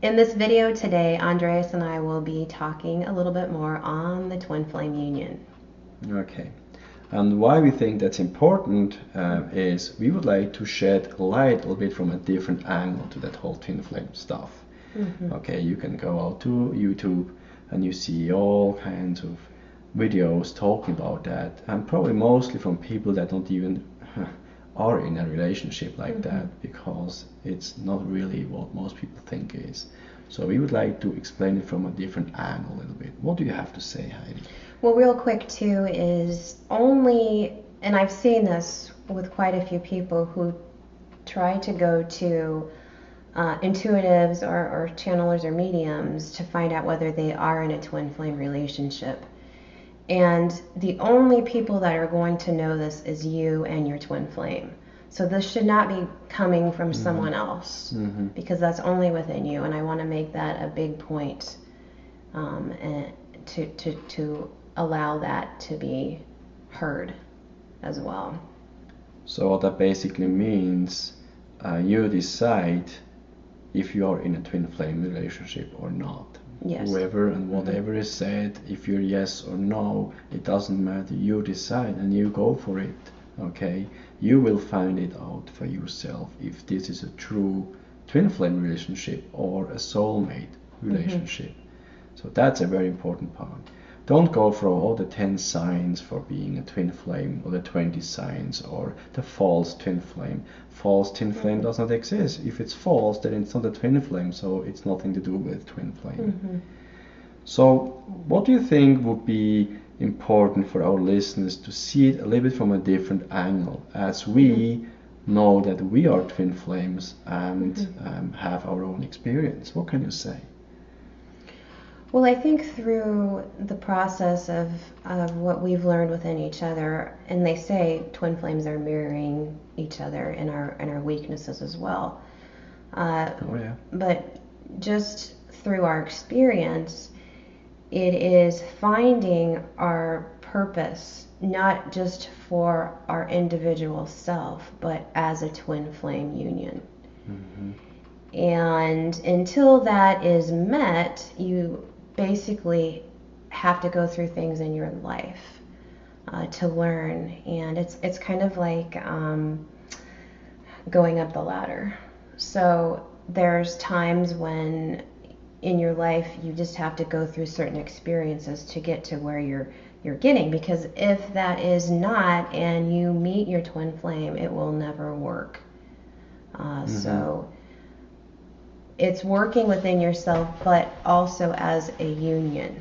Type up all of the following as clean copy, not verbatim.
In this video today, Andreas and I will be talking a little bit more on the twin flame union. Okay. And why we think that's important is we would like to shed light a little bit from a different angle to that whole twin flame stuff. Okay, you can go out to YouTube and you see all kinds of videos talking about that, and probably mostly from people that don't even are in a relationship like that, because it's not really what most people think is. So we would like to explain it from a different angle a little bit. What do you have to say, Heidi? Well, real quick too is only, and I've seen this with quite a few people who try to go to intuitives or channelers or mediums to find out whether they are in a twin flame relationship. And the only people that are going to know this is you and your twin flame. So this should not be coming from someone else, because that's only within you. And I want to make that a big point, and to allow that to be heard as well. So what that basically means, you decide if you are in a twin flame relationship or not. Yes. Whoever and whatever is said, if you're yes or no, it doesn't matter. You decide and you go for it. Okay, you will find it out for yourself if this is a true twin flame relationship or a soulmate relationship. So that's a very important part. Don't go for all the 10 signs for being a twin flame, or the 20 signs, or the false twin flame. False twin flame does not exist. If it's false, then it's not a twin flame, so it's nothing to do with twin flame. So what do you think would be important for our listeners to see it a little bit from a different angle, as we know that we are twin flames and have our own experience? What can you say? Well, I think through the process of what we've learned within each other, and they say twin flames are mirroring each other in our weaknesses as well. But just through our experience, it is finding our purpose, not just for our individual self, but as a twin flame union. And until that is met, you basically have to go through things in your life to learn, and it's kind of like going up the ladder. So there's times when in your life you just have to go through certain experiences to get to where you're getting, because if that is not, and you meet your twin flame, it will never work. So it's working within yourself, but also as a union.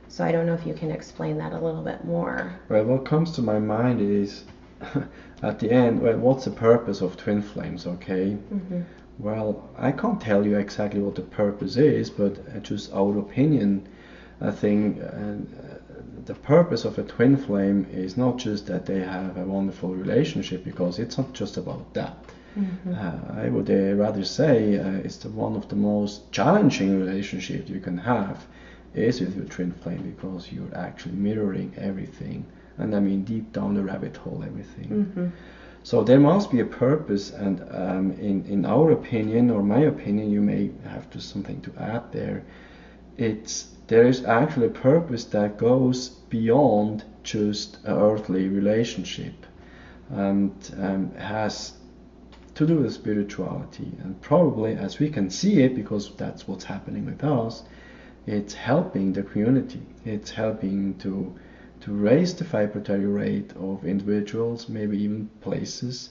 So I don't know if you can explain that a little bit more. Well, what comes to my mind is, at the end, well, what's the purpose of twin flames, okay? Well, I can't tell you exactly what the purpose is, but just our opinion, I think the purpose of a twin flame is not just that they have a wonderful relationship, because it's not just about that. I would rather say it's one of the most challenging relationships you can have is with your twin flame, because you're actually mirroring everything, and I mean deep down the rabbit hole, everything. So there must be a purpose, and in our opinion, or my opinion, you may have something to add there. There is actually a purpose that goes beyond just an earthly relationship, and has to do with spirituality, and probably, as we can see it, because that's what's happening with us, it's helping the community. It's helping to raise the vibratory rate of individuals, maybe even places,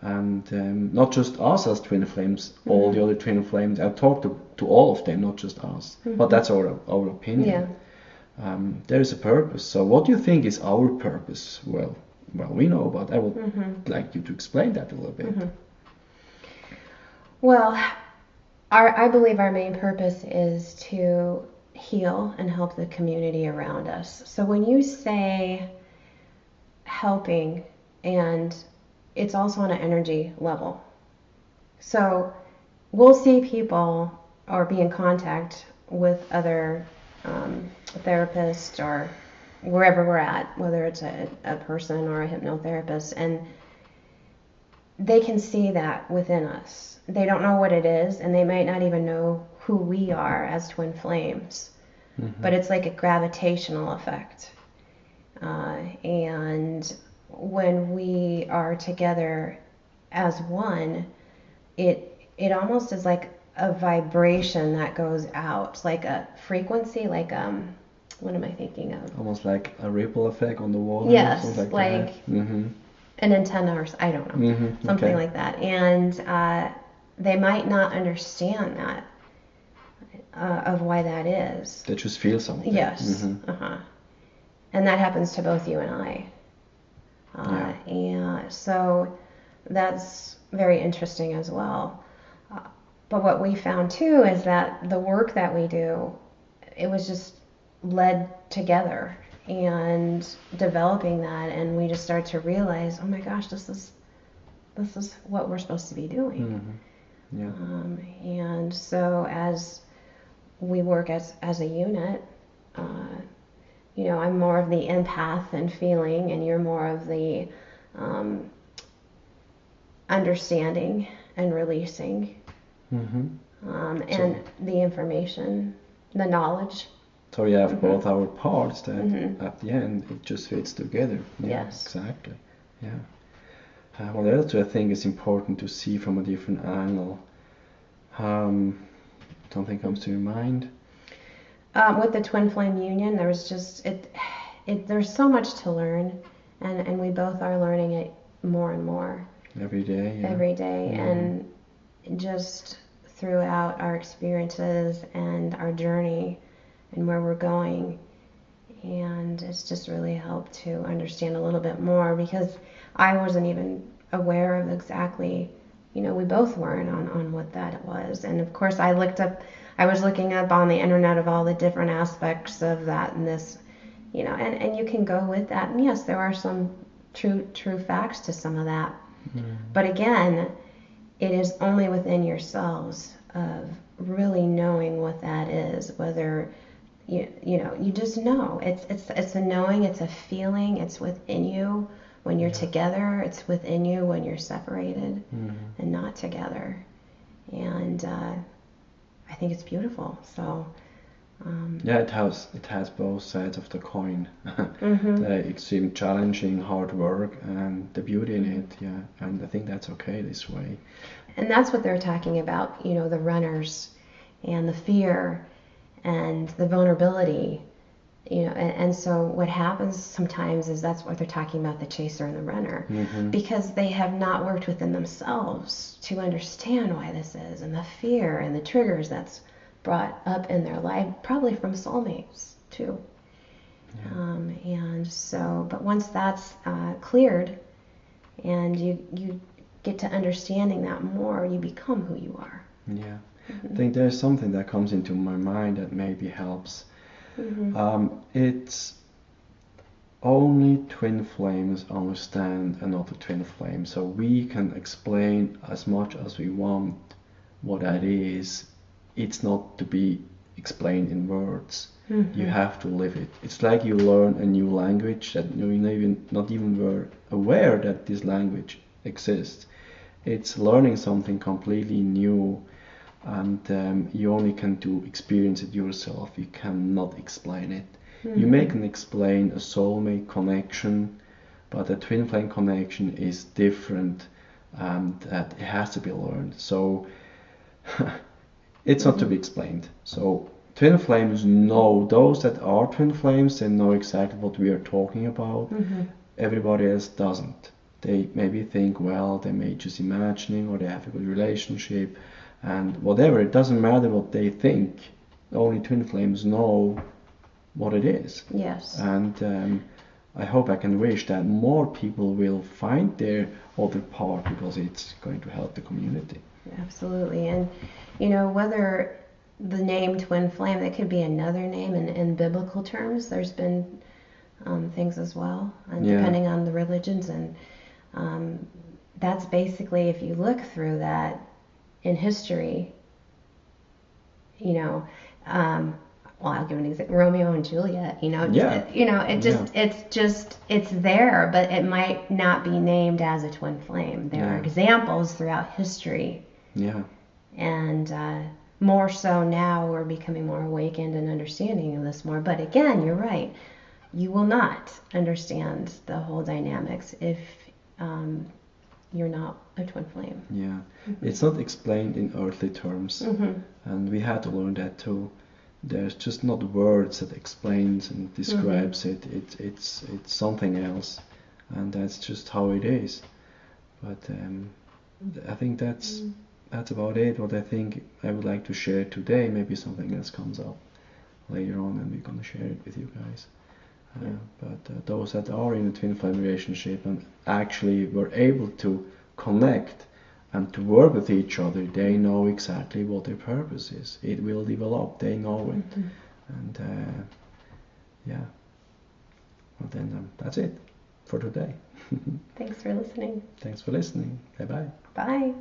and not just us as twin flames, all the other twin flames. I talk to all of them, not just us, but that's our opinion. There is a purpose. So what do you think is our purpose? Well, we know, but I would like you to explain that a little bit. Well, I believe our main purpose is to heal and help the community around us. So when you say helping, and it's also on an energy level. So we'll see people or be in contact with other therapists or wherever we're at, whether it's a person or a hypnotherapist, and they can see that within us. They don't know what it is, and they might not even know who we are as twin flames. But it's like a gravitational effect. And when we are together as one, it almost is like a vibration that goes out, like a frequency, like what am I thinking of? Almost like a ripple effect on the water. Yes, Something like that. Mm-hmm. an antenna, or I don't know, something Okay. like that. And they might not understand that of why that is. They just feel something. Yes. And that happens to both you and I. Yeah. And so that's very interesting as well. But what we found too is that the work that we do, it was just led together and developing that, and we just started to realize, oh my gosh, this is what we're supposed to be doing. Yeah. And so as we work as a unit, I'm more of the empath and feeling, and you're more of the understanding and releasing, and the information, the knowledge. So you have both our parts that at the end it just fits together. Yeah, Yes. Exactly. Yeah. What else do I think is important to see from a different angle? Something comes to your mind? With the twin flame union, there was just there's so much to learn, and we both are learning it more and more Every day. Yeah. every day, and just throughout our experiences and our journey and where we're going. And it's just really helped to understand a little bit more, because I wasn't even aware of exactly, we both weren't on what that was. And of course I was looking up on the internet of all the different aspects of that and this, and you can go with that. And yes, there are some true facts to some of that. But again, it is only within yourselves of really knowing what that is, whether you just know. It's a knowing, it's a feeling, it's within you when you're together, it's within you when you're separated and not together. And I think it's beautiful. So yeah, it has both sides of the coin. The extreme challenging hard work and the beauty in it. Yeah, and I think that's okay this way. And that's what they're talking about, the runners and the fear and the vulnerability, and so what happens sometimes is that's what they're talking about, the chaser and the runner, because they have not worked within themselves to understand why this is, and the fear and the triggers that's brought up in their life, probably from soulmates too. And so, but once that's cleared and you get to understanding that more, you become who you are. Yeah. I think there's something that comes into my mind that maybe helps. It's only twin flames understand another twin flame, so we can explain as much as we want what that is. It's not to be explained in words. You have to live it. It's like you learn a new language that you not even were aware that this language exists. It's learning something completely new. And you only can experience it yourself. You cannot explain it. You may can explain a soulmate connection, but a twin flame connection is different, and that it has to be learned. So it's not to be explained. So twin flames know, those that are twin flames, they know exactly what we are talking about. Everybody else doesn't. They maybe think, well, they may just imagining, or they have a good relationship. And whatever, it doesn't matter what they think. Only twin flames know what it is. Yes. And I hope I can wish that more people will find their other part, because it's going to help the community. Absolutely. And whether the name twin flame, that could be another name in biblical terms. There's been things as well, and depending on the religions. And that's basically, if you look through that in history, well, I'll give an example. Romeo and Juliet, Yeah. it's there, but it might not be named as a twin flame. There are examples throughout history. Yeah. And more so now, we're becoming more awakened and understanding of this more. But again, you're right. You will not understand the whole dynamics if you're not a twin flame. Yeah. It's not explained in earthly terms. And we had to learn that too. There's just not words that explains and describes it. It's something else, and that's just how it is. But I think that's about it. What I think I would like to share today. Maybe something else comes up later on, and we're gonna share it with you guys. But those that are in a twin flame relationship and actually were able to connect and to work with each other, they know exactly what their purpose is. It will develop, they know it. And well then that's it for today. Thanks for listening. Thanks for listening. Bye-bye. Bye.